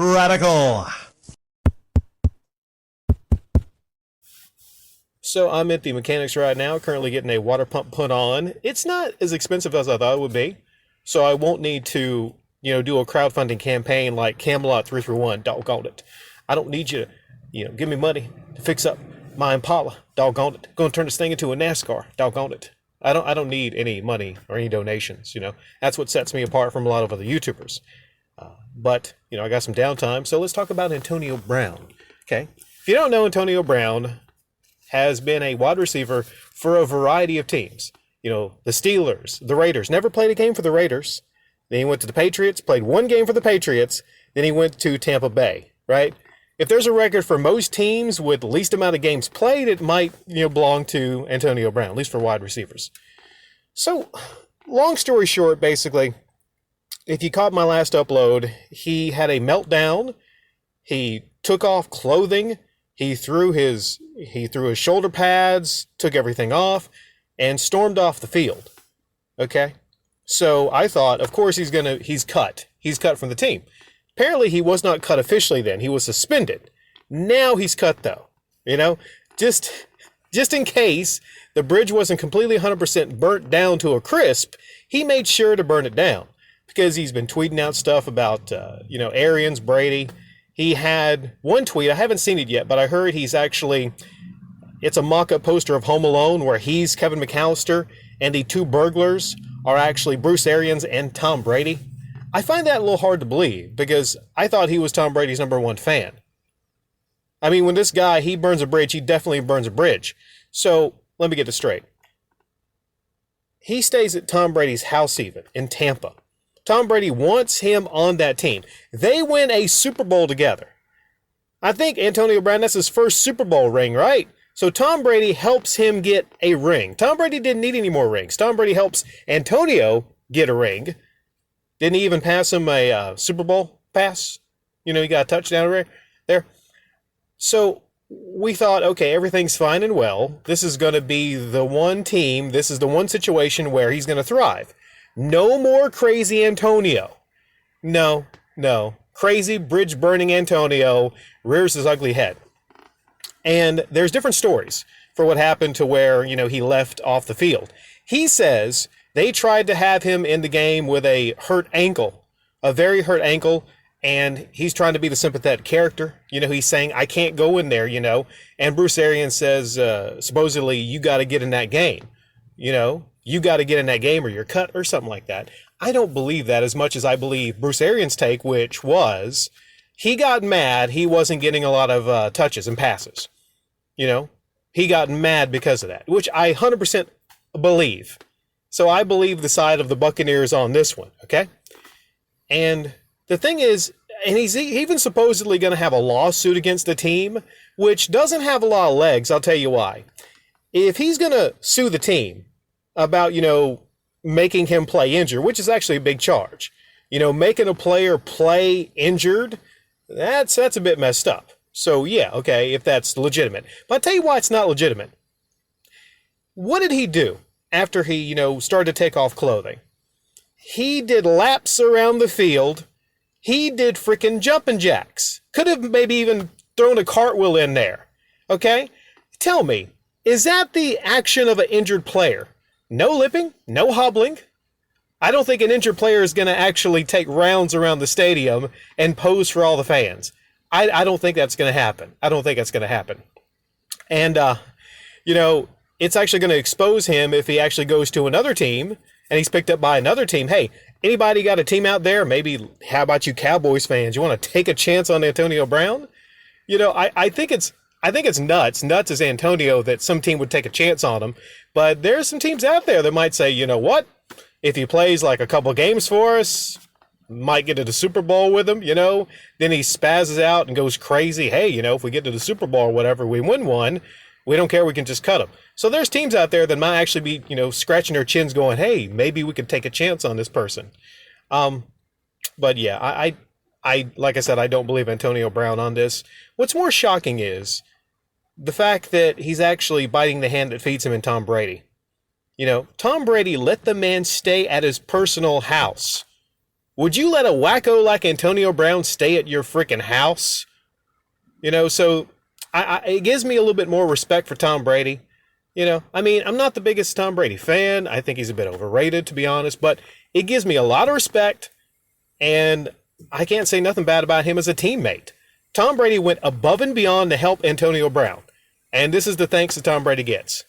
Radical. So I'm at the mechanics right now, currently getting a water pump put on. It's not as expensive as I thought it would be, so I won't need to, do a crowdfunding campaign like Camelot 331. Doggone it. I don't need you to, give me money to fix up my Impala. Doggone it. Going to turn this thing into a NASCAR. Doggone it. I don't need any money or any donations. That's what sets me apart from a lot of other YouTubers. But I got some downtime, so let's talk about Antonio Brown. Okay, if you don't know, Antonio Brown has been a wide receiver for a variety of teams. The Steelers, the Raiders. Never played a game for the Raiders. Then he went to the Patriots, played one game for the Patriots. Then he went to Tampa Bay, right? If there's a record for most teams with the least amount of games played, it might, belong to Antonio Brown, at least for wide receivers. So, long story short, basically, if you caught my last upload, he had a meltdown. He took off clothing. He threw his shoulder pads, took everything off, and stormed off the field. Okay? So I thought, of course he's cut. He's cut from the team. Apparently he was not cut officially then. He was suspended. Now he's cut though. Just in case the bridge wasn't completely 100% burnt down to a crisp, he made sure to burn it down. Because he's been tweeting out stuff about, Arians, Brady. He had one tweet, I haven't seen it yet, but I heard it's a mock-up poster of Home Alone where he's Kevin McAllister and the two burglars are actually Bruce Arians and Tom Brady. I find that a little hard to believe because I thought he was Tom Brady's number one fan. I mean, when this guy, he burns a bridge, he definitely burns a bridge. So, let me get this straight. He stays at Tom Brady's house even, in Tampa. Tom Brady wants him on that team. They win a Super Bowl together. I think Antonio Brown, that's his first Super Bowl ring, right? So Tom Brady helps him get a ring. Tom Brady didn't need any more rings. Tom Brady helps Antonio get a ring. Didn't he even pass him a Super Bowl pass? He got a touchdown there. So we thought, okay, everything's fine and well. This is going to be the one team. This is the one situation where he's going to thrive. No more crazy Antonio. No. Crazy bridge-burning Antonio rears his ugly head. And there's different stories for what happened to where, he left off the field. He says they tried to have him in the game with a hurt ankle, a very hurt ankle, and he's trying to be the sympathetic character. He's saying, I can't go in there, And Bruce Arians says, supposedly, you got to get in that game, You got to get in that game or you're cut or something like that. I don't believe that as much as I believe Bruce Arians' take, which was he got mad he wasn't getting a lot of touches and passes. He got mad because of that, which I 100% believe. So I believe the side of the Buccaneers on this one, okay? And the thing is, and he's even supposedly going to have a lawsuit against the team, which doesn't have a lot of legs. I'll tell you why. If he's going to sue the team about, making him play injured, which is actually a big charge. Making a player play injured, that's a bit messed up. So yeah, okay, if that's legitimate. But I'll tell you why it's not legitimate. What did he do after he, started to take off clothing? He did laps around the field. He did freaking jumping jacks. Could have maybe even thrown a cartwheel in there. Okay? Tell me, is that the action of an injured player? No lipping, no hobbling. I don't think an injured player is going to actually take rounds around the stadium and pose for all the fans. I don't think that's going to happen. And, it's actually going to expose him if he actually goes to another team and he's picked up by another team. Hey, anybody got a team out there? Maybe, how about you Cowboys fans? You want to take a chance on Antonio Brown? I think it's nuts as Antonio that some team would take a chance on him. But there's some teams out there that might say, you know what? If he plays like a couple games for us, might get to the Super Bowl with him, then he spazzes out and goes crazy. Hey, if we get to the Super Bowl or whatever, we win one, we don't care, we can just cut him. So there's teams out there that might actually be, scratching their chins going, hey, maybe we could take a chance on this person. But yeah, I like I said, I don't believe Antonio Brown on this. What's more shocking is the fact that he's actually biting the hand that feeds him in Tom Brady. Tom Brady let the man stay at his personal house. would you let a wacko like Antonio Brown stay at your freaking house? So it gives me a little bit more respect for Tom Brady. I mean, I'm not the biggest Tom Brady fan. I think he's a bit overrated, to be honest, but it gives me a lot of respect, and I can't say nothing bad about him as a teammate. Tom Brady went above and beyond to help Antonio Brown, and this is the thanks that Tom Brady gets.